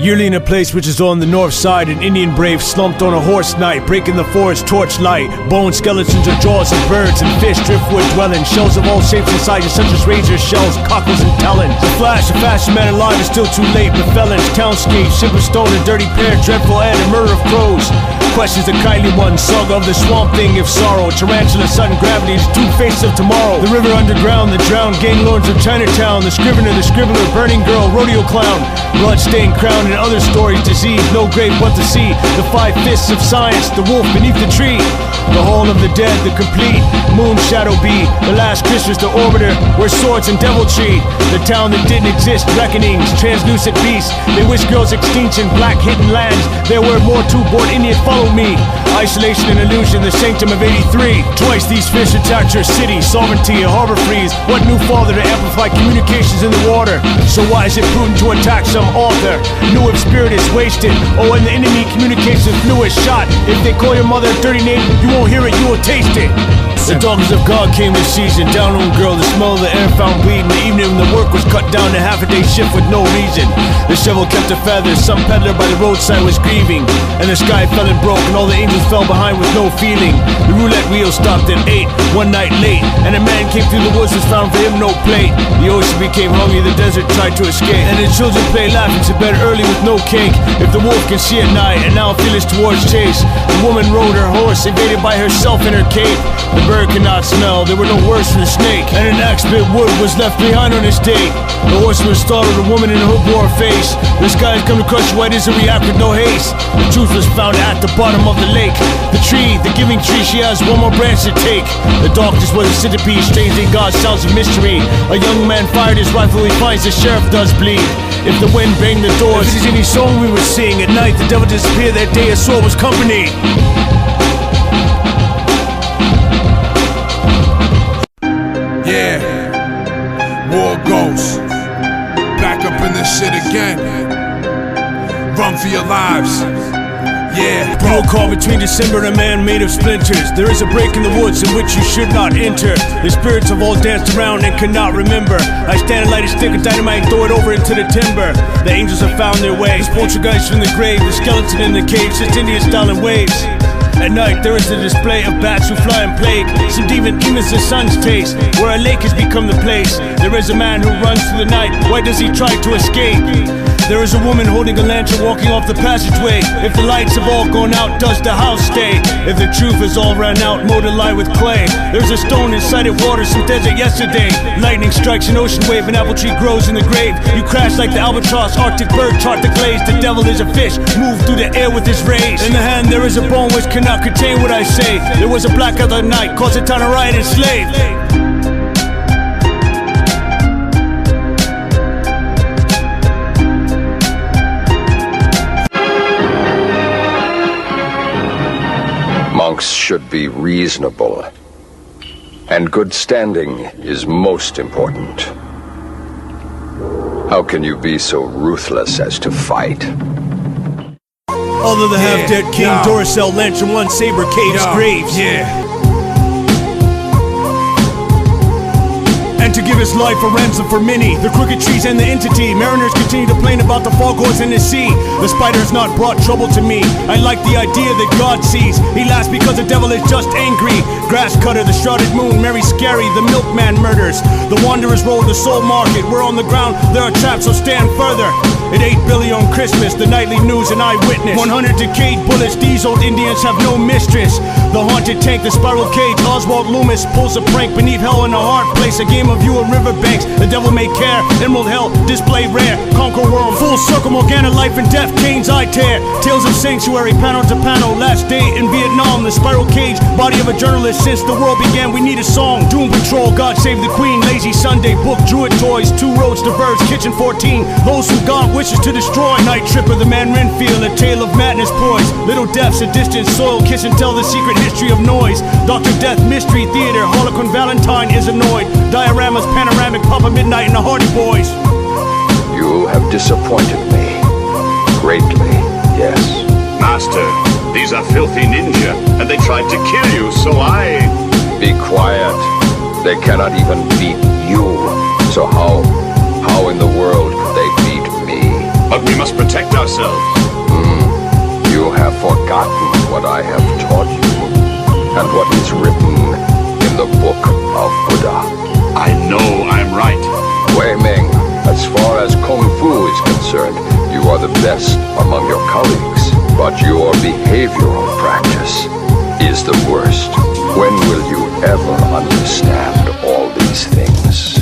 Yearly in a place which is on the north side, an Indian brave slumped on a horse night, breaking the forest torchlight. Bone skeletons of jaws of birds and fish, driftwood dwelling. Shells of all shapes and sizes, such as razor shells, cockles and talons. The flash, the fastest man alive is still too late. But felons, townscapes, ship of stone, a dirty pair, dreadful and a murder of crows. Questions the kindly one, saga of the swamp thing if sorrow. Tarantula, sudden gravity, the two faces of tomorrow. The river underground, the drowned gang lords of Chinatown. The scrivener, the scribbler, burning girl, rodeo clown. Blood-stained crown and other stories, disease, no grave but to see. The five fists of science, the wolf beneath the tree. The hall of the dead, the complete moon shadow be. The last Christmas, the orbiter, where swords and deviltry. The town that didn't exist, reckonings, translucent beasts. They wish girls extinction, black hidden lands. There were more two-born Indians follow me. Isolation and illusion, the sanctum of 83. Twice these fish attacked your city, sovereignty, a harbor freeze. What new father to amplify communications in the water? So why is it prudent to attack some author? Knew if spirit is wasted, oh, and the enemy communications fluid shot. If they call your mother a dirty name, you won't hear it, you will taste it. The daughters of God came this season, down on girl, the smell of the air found bleeding. The evening when the work was cut down to half a day shift with no reason. The shovel kept a feather, some peddler by the roadside was grieving. And the sky fell and broke, and all the angels fell behind with no feeling. The roulette wheel stopped at 8, one night late. And a man came through the woods, was found for him no plate. The ocean became hungry, the desert tried to escape. And the children play laughing to bed early with no cake. If the wolf can see at night, and now fearless towards chase. The woman rode her horse, evaded by herself in her cape. The bird cannot smell, there were no words from the snake. And an axe bit wood was left behind on his date. The horseman startled, a woman in a hood wore a face. The sky has come to crush you, why does it react with no haste? The truth was found at the bottom of the lake. The tree, the giving tree, she has one more branch to take. The darkness was a centipede, strange in God's sounds of mystery. A young man fired his rifle, he finds the sheriff does bleed. If the wind banged the doors, if it is any song we would sing. At night the devil disappeared, that day a soul was company. Yeah, Warghost, back up in this shit again. Run for your lives. Yeah, bro, caught between December and a man made of splinters. There is a break in the woods in which you should not enter. The spirits have all danced around and cannot remember. I stand and light a stick of dynamite and throw it over into the timber. The angels have found their way. This poltergeist from the grave, the skeleton in the cave, sits Indian style in waves. At night there is a display of bats who fly and plague. Some demon emits the sun's taste, where a lake has become the place. There is a man who runs through the night, why does he try to escape? There is a woman holding a lantern walking off the passageway. If the lights have all gone out, does the house stay? If the truth is all run out, mold a lie with clay. There's a stone inside of water, some desert yesterday. Lightning strikes an ocean wave, an apple tree grows in the grave. You crash like the albatross, arctic bird chart the glaze. The devil is a fish, move through the air with his rays. In the hand there is a bone which cannot contain what I say. There was a blackout that night, caused a town to riot and slave. Monks should be reasonable, and good standing is most important. How can you be so ruthless as to fight? Although the half-dead king, Duracell, Lantern One, Saber, Caves, Graves. And to give his life a ransom for many. The crooked trees and the entity. Mariners continue to complain about the foghorns in the sea. The spider has not brought trouble to me. I like the idea that God sees. He laughs because the devil is just angry. Grass cutter, the shrouded moon, Mary Scary, the milkman murders. The wanderers roll the soul market. We're on the ground, there are traps, so stand further. It 8 billion on Christmas, the nightly news and eyewitness. 100 decayed bullets, these old Indians have no mistress. The haunted tank, the spiral cage, Oswald Loomis pulls a prank beneath hell in a hard place. A game of you and riverbanks, the devil may care. Emerald hell, display rare, conquer world. Full circle, Morgana, life and death, Cain's eye tear. Tales of sanctuary, panel to panel, last day in Vietnam. The spiral cage, body of a journalist. Since the world began, we need a song. Doom Patrol, God Save the Queen, Lazy Sunday, book, Druid toys, 2 roads diverge, Kitchen 14. Those who God wishes to destroy. Night Tripper, the man Renfield, a tale of madness poised. Little depths, a distant soil, kiss and tell the secret history of noise. Dr. Death, Mystery Theater, Harlequin Valentine is annoyed. Dioramas, panoramic, Papa Midnight and the Hardy Boys. You have disappointed me. Greatly, yes. Master, these are filthy ninja, and they tried to kill you, so I... Be quiet. They cannot even beat you. So how in the world could they beat me? But we must protect ourselves. You have forgotten what I have taught you, and what is written in the book of Buddha. I know I'm right. Wei Ming, as far as Kung Fu is concerned, you are the best among your colleagues, but your behavioral practice is the worst. When will you ever understand all these things?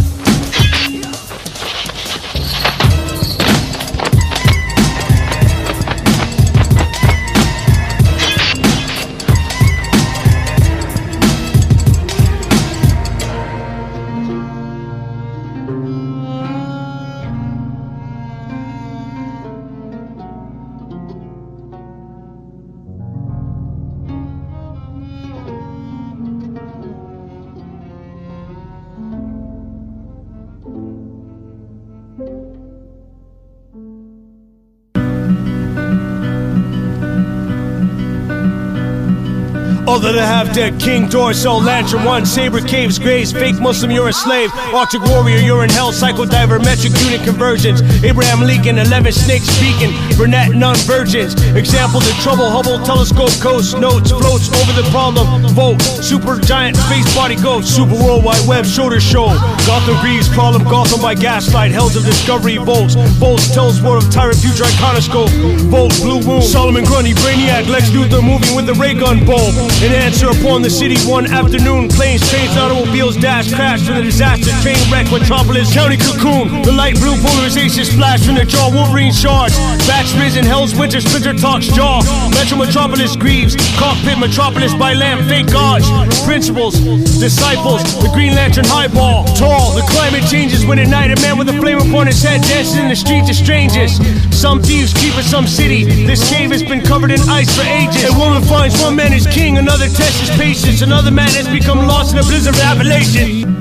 Other the half-dead king, Dorso, Lantern 1, Saber Caves, Graves, fake Muslim, you're a slave. Arctic warrior, you're in hell, psycho diver, metric unit conversions. Abraham Lincoln, 11 snakes speaking, Burnett, none virgins. Example, the trouble, Hubble, telescope, coast, notes, floats over the problem, vote. Super giant, space body ghost, super worldwide web, shoulder show. Gotham Greaves, problem, Gotham by gaslight, hells of discovery, volts. Volts, tells war of tyrant, future iconoscope. Volt, blue moon, Solomon Grundy, Brainiac, Lex Luthor moving with the ray gun bulb. An answer upon the city one afternoon. Planes, trains, automobiles dash, crash from the disaster. Train wreck, metropolis, county cocoon. The light blue polarization splash from the jaw. Wolverine shards, bats risen, hell's winter, splinter talks jaw. Metro metropolis grieves, cockpit metropolis by lamp, fake gods. Principles, disciples, the Green Lantern highball. Tall, the climate changes when at night a man with a flame upon his head dances in the streets of strangers. Some thieves keep at some city. This cave has been covered in ice for ages. A woman finds one man is king, another tests his patience, another man has become lost in a blizzard of Appalachian.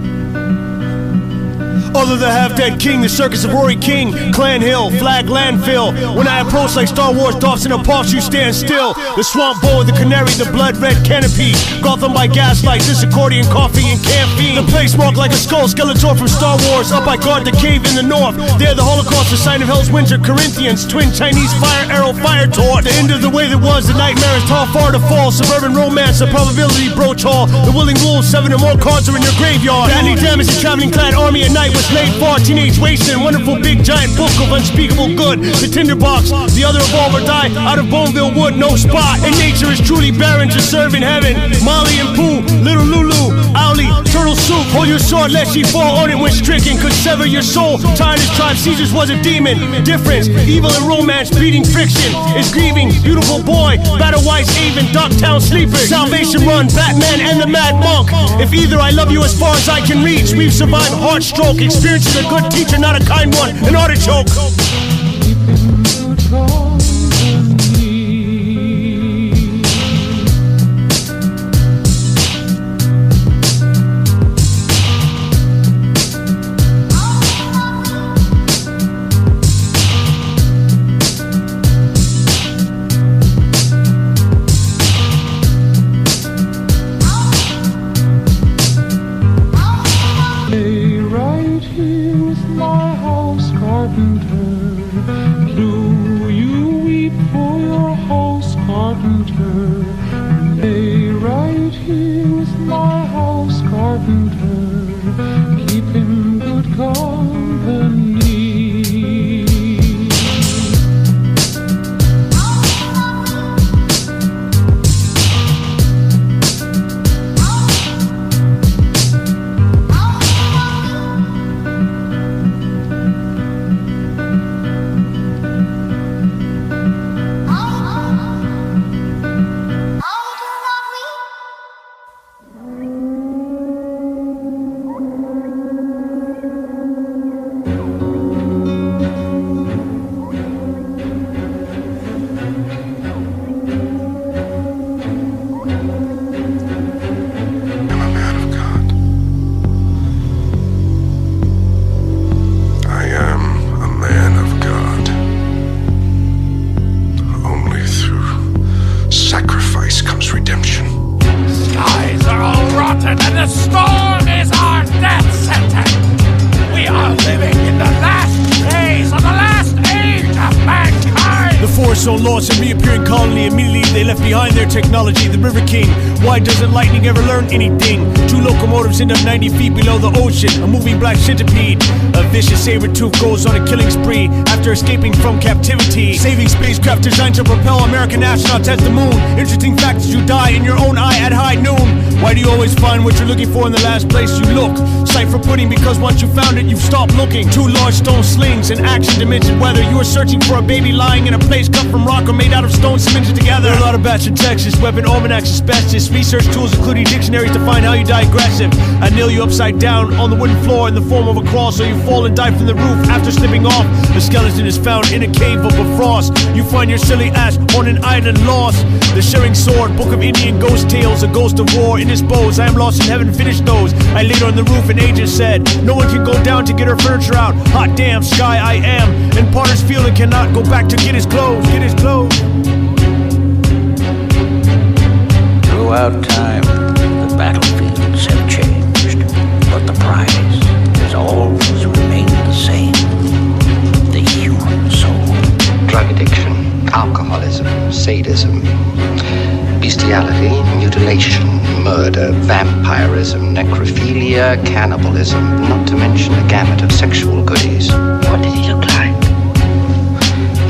Other the half-dead king, the circus of Rory King, Clan Hill, flag landfill. When I approach like Star Wars, Dawson and Parks, you stand still. The swamp boa, the canary, the blood-red canopy. Gotham by gaslight, this accordion, coffee, and caffeine. The place marked like a skull, Skeletor from Star Wars. Up I guard the cave in the north. There the Holocaust, the sign of hell's winter. Corinthians, twin Chinese fire arrow, fire torch. The end of the way that was, the nightmare is tall, far to fall. Suburban romance, the probability broach hall. The willing wolves, 7 or more cards are in your graveyard. Badly damaged, a traveling clad army at night was laid far. Teenage wasting, wonderful big giant book of unspeakable good. The tinderbox, the other evolve or die out of Boneville wood, no spot. And nature is truly barren to serve in heaven. Molly and Pooh, little Lulu, Owlie, turtle soup. Hold your sword lest ye fall on it when stricken. Could sever your soul. Tired as tribe, Caesar's was a demon. Difference, evil and romance, beating friction. Is grieving, beautiful boy, battle wise Avon, Ducktown sleepers. Salvation run, Batman and the Mad Monk. If either I love you as far as I can reach. We've survived heart stroke, experiences a good teacher, not a kind one, an artichoke. were so lost and reappearing colony. Immediately they left behind their technology. The River King, why doesn't lightning ever learn anything? Two locomotives end up 90 feet below the ocean. A moving black centipede. A vicious saber-tooth goes on a killing spree after escaping from captivity. Saving spacecraft designed to propel American astronauts at the moon. Interesting fact is you die in your own eye at high noon. Why do you always find what you're looking for in the last place you look? Sight for pudding, because once you found it, you've stopped looking. Two large stone slings in action dimension weather. You are searching for a baby lying in a place cut from rock or made out of stone cemented together. There are a lot of bats in Texas, weapon almanacs, asbestos, research tools including dictionaries to find how you die aggressive. I nail you upside down on the wooden floor in the form of a cross, so you fall and die from the roof after slipping off. The skeleton is found in a cave of a frost. You find your silly ass on an island lost. The Sharing Sword, Book of Indian Ghost Tales, a ghost of war in his bows. I am lost in heaven, finish those. I laid on the roof, an agent said, no one can go down to get her furniture out. Hot damn, sky I am. In Potter's Field and cannot go back to get his clothes, get his clothes. Throughout time, the battlefields have changed, but the prize has always remained the same. The human soul. Drug addiction, alcoholism, sadism, bestiality, mutilation, murder, vampirism, necrophilia, cannibalism, not to mention a gamut of sexual goodies. What did he look like?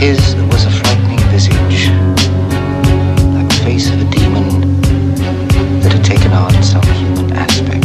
His was a frightening visage, like the face of a demon that had taken on some human aspect.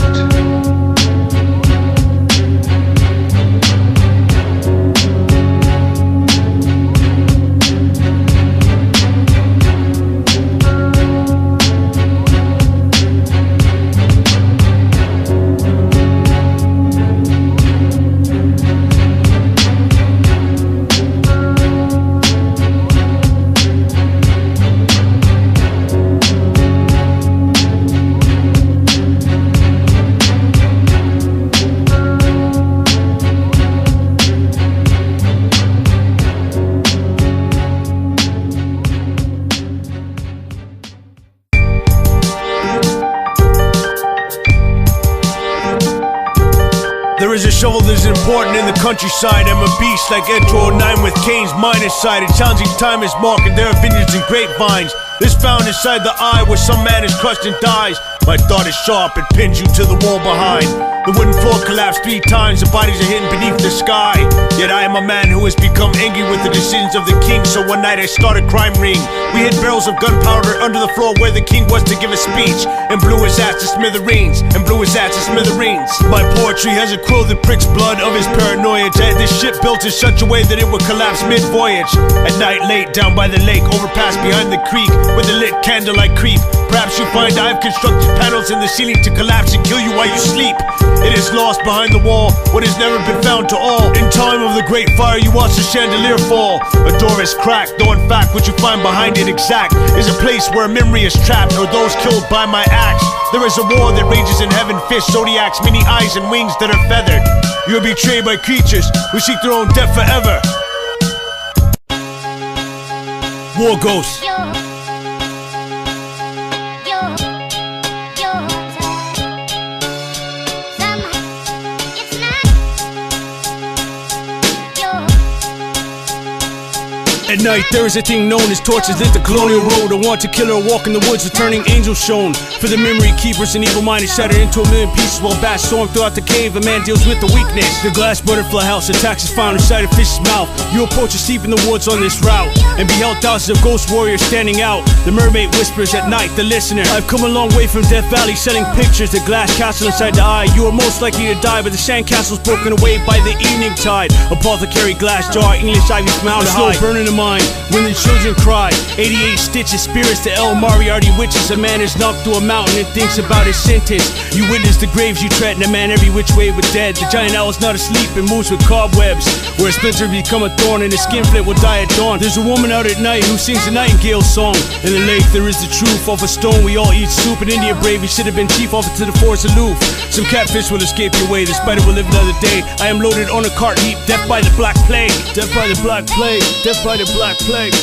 There is a shovel that is important in the countryside. I'm a beast like Edro 09 with Cain's minus side. It sounds like time is marked and there are vineyards and grapevines. This found inside the eye where some man is crushed and dies. My thought is sharp, it pins you to the wall behind. The wooden floor collapsed 3 times, the bodies are hidden beneath the sky. Yet I am a man who has become angry with the decisions of the king. So one night I started a crime ring. We hid barrels of gunpowder under the floor where the king was to give a speech, and blew his ass to smithereens, and blew his ass to smithereens. My poetry has a quill that pricks blood of his paranoia. I had this ship built in such a way that it would collapse mid-voyage. At night late down by the lake, overpass behind the creek, with a lit candle I creep. Perhaps you find I've constructed panels in the ceiling to collapse and kill you while you sleep. It is lost behind the wall, what has never been found to all. In time of the great fire you watch the chandelier fall. A door is cracked, though in fact what you find behind it exact is a place where a memory is trapped, or those killed by my axe. There is a war that rages in heaven, fish, zodiacs, many eyes and wings that are feathered. You are betrayed by creatures who seek their own death forever. Warghost. At night, there is a thing known as torches lit the colonial road. A wanted killer walk in the woods, returning angels shown. For the memory keepers, an evil mind is shattered into a million pieces while bats storm throughout the cave. A man deals with the weakness. The glass butterfly house attacks is found inside a fish's mouth. You approach a steep in the woods on this route and beheld thousands of ghost warriors standing out. The mermaid whispers at night, the listener. I've come a long way from Death Valley, selling pictures. The glass castle inside the eye. You are most likely to die, but the sand castle's broken away by the evening tide. Apothecary glass jar, English ivy from out slow burning the mind when the children cry. 88 stitches, spirits to El Moriarty witches. A man is knocked through a mountain and thinks about his sentence. You witness the graves you tread, and a man every which way but dead. The giant owl is not asleep and moves with cobwebs, where a splinter become a thorn and a skinflint will die at dawn. There's a woman out at night who sings a nightingale song. In the lake there is the truth. Off a stone we all eat soup. An Indian brave, he should have been chief, offered to the forest aloof. Some catfish will escape your way, the spider will live another day. I am loaded on a cart heap, death by the black plague. Death by the black plague, death by the black plague.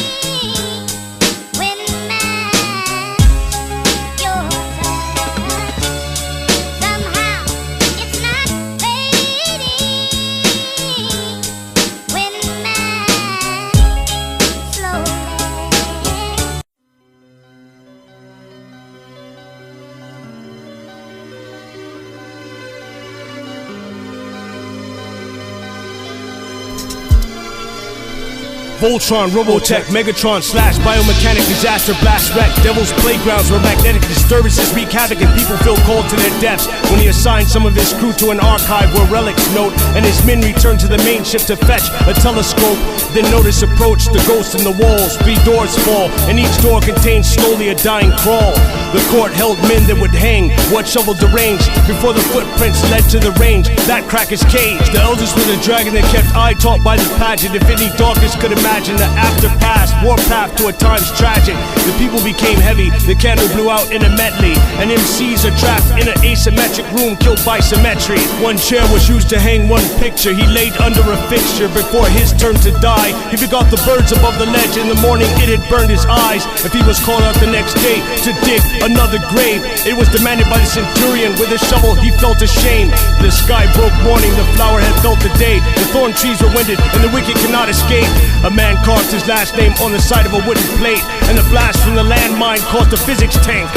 Voltron, Robotech, Megatron, Slash, Biomechanic, Disaster, Blast, Wreck, Devil's Playgrounds, where magnetic disturbances wreak havoc and people feel called to their deaths. When he assigned some of his crew to an archive where relics note, and his men return to the main ship to fetch a telescope, then notice approach the ghost in the walls. 3 doors fall, and each door contains slowly a dying crawl. The court held men that would hang, what shoveled the range before the footprints led to the range. That cracker's cage. The elders were the dragon that kept eye taught by the pageant. If any darkness could imagine the after past, warpath to a times tragic. The people became heavy, the candle blew out in a medley, and MCs are trapped in an asymmetric room killed by symmetry. One chair was used to hang one picture. He laid under a fixture before his turn to die. He forgot the birds above the ledge. In the morning it had burned his eyes. If he was called out the next day to dig another grave, it was demanded by the centurion. With a shovel he felt ashamed. The sky broke morning, the flower had felt the day. The thorn trees were winded and the wicked could not escape. A man carved his last name on the side of a wooden plate, and the blast from the landmine caused the physics tank.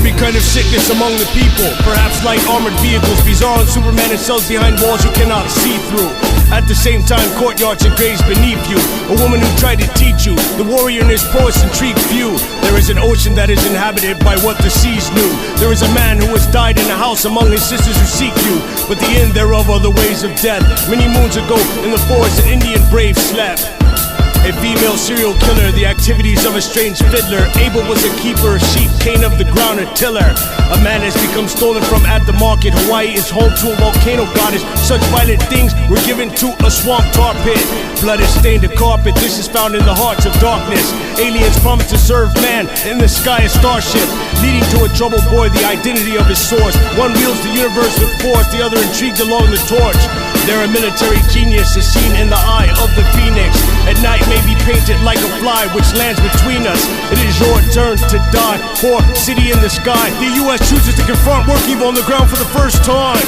Every kind of sickness among the people, perhaps light armored vehicles, bizarre and Superman and cells behind walls you cannot see through. At the same time, courtyards and graves beneath you. A woman who tried to teach you. The warrior and his prowess intrigue few. There is an ocean that is inhabited by what the seas knew. There is a man who has died in a house among his sisters who seek you, but the end thereof are the ways of death. Many moons ago in the forest an Indian brave slept. A female serial killer, the activities of a strange fiddler. Abel was a keeper, sheep, Cain of the ground, a tiller. A man has become stolen from at the market. Hawaii is home to a volcano goddess. Such violent things were given to a swamp tar pit. Blood has stained the carpet, this is found in the hearts of darkness. Aliens promise to serve man, in the sky a starship, leading to a troubled boy, the identity of his source. One wields the universe with force, the other intrigued along the torch. Their military genius is seen in the eye of the phoenix. At night may be painted like a fly which lands between us. It is your turn to die for city in the sky. The US chooses to confront work evil on the ground for the first time.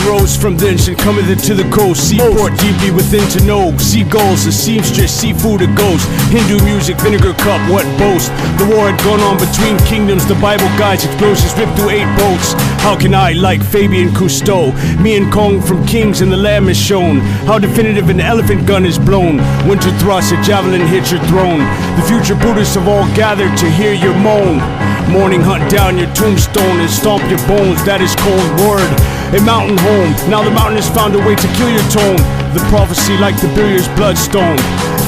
Rose from thence and cometh into the coast. Seaport deeply within to know. Seagulls, a seamstress, seafood, a ghost. Hindu music, vinegar cup, what boast? The war had gone on between kingdoms. The Bible guides explosions ripped through 8 boats. How can I, like Fabian Cousteau? Me and Kong from Kings and the Lamb is shown. How definitive an elephant gun is blown. Winter thrust, a javelin hits your throne. The future Buddhists have all gathered to hear your moan. Morning hunt down your tombstone and stomp your bones. That is cold word. A mountain home, now the mountain has found a way to kill your tone. The prophecy like the billiards bloodstone.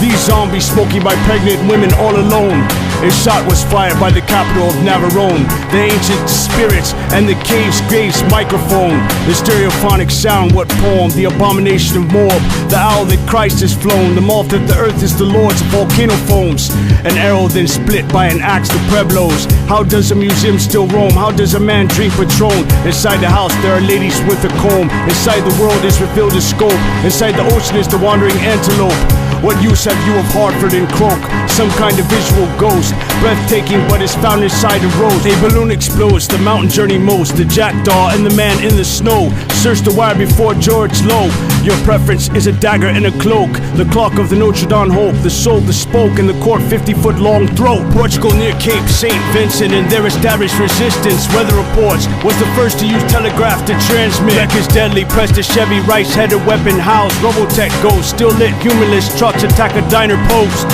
These zombies smoking by pregnant women all alone. A shot was fired by the capital of Navarone. The ancient spirits and the cave's graves microphone. The stereophonic sound, what poem? The abomination of Moab. The owl that Christ has flown. The moth that the earth is the Lord's. Volcano foams. An arrow then split by an axe to Pueblos. How does a museum still roam? How does a man drink Patron? Inside the house there are ladies with a comb. Inside the world is revealed a scope. Inside the ocean is the wandering antelope. What use have you of Hartford and Croak? Some kind of visual ghost, breathtaking but is found inside a rose. A balloon explodes, the mountain journey most. The jackdaw and the man in the snow. Search the wire before George Lowe. Your preference is a dagger and a cloak. The clock of the Notre Dame hope. The soul, the spoke, and the court 50-foot long throat. Portugal near Cape St. Vincent and their established resistance. Weather reports was the first to use telegraph to transmit. Wreck is deadly, pressed a Chevy Rice-headed weapon housed. Robotech goes, still lit, humanless trucks attack a diner post.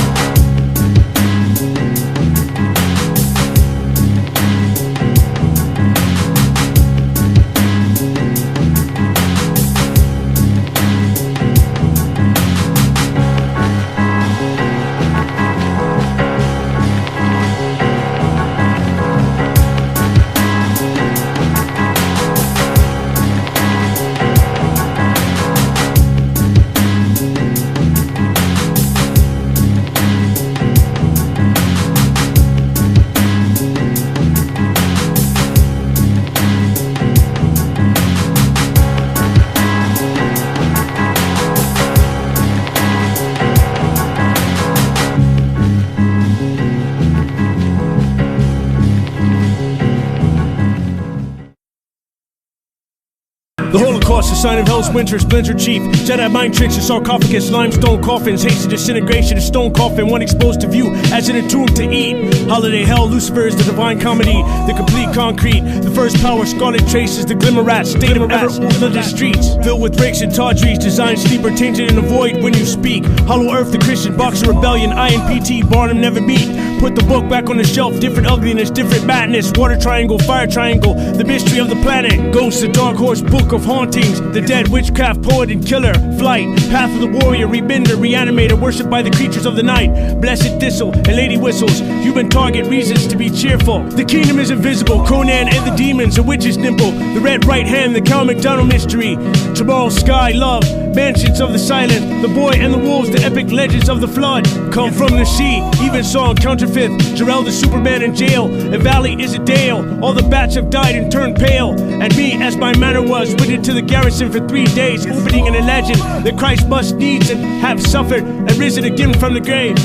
Holocaust, a sign of hell's winter, splinter chief. Jedi mind tricks, a sarcophagus, limestone coffins, haste of disintegration, a stone coffin, one exposed to view as in a tomb to eat. Holiday hell, Lucifer is the divine comedy, the complete concrete, the first power, scarlet traces, the glimmer rats, state of ever flooded streets, filled with breaks and tawdries, designed sleeper, tainted in the void when you speak. Hollow earth, the Christian boxer rebellion, INPT, Barnum never meet. Put the book back on the shelf, different ugliness, different madness, water triangle, fire triangle, the mystery of the planet, ghosts, the dark horse, book of hauntings, the dead, witchcraft, poet and killer, flight, path of the warrior, rebender, reanimator, worshipped by the creatures of the night, blessed thistle and lady whistles, human target, reasons to be cheerful. The kingdom is invisible, Conan and the demons, a witch's nimble, the red right hand, the Cal McDonald mystery, tomorrow's sky, love, mansions of the silent, the boy and the wolves, the epic legends of the flood, come from the sea, even song, counterfeit, Jarrell the Superman in jail, a valley is a dale, all the bats have died and turned pale, and me, as my manner was, went into the garrison for 3 days, opening in a legend that Christ must needs and have suffered and risen again from the grave.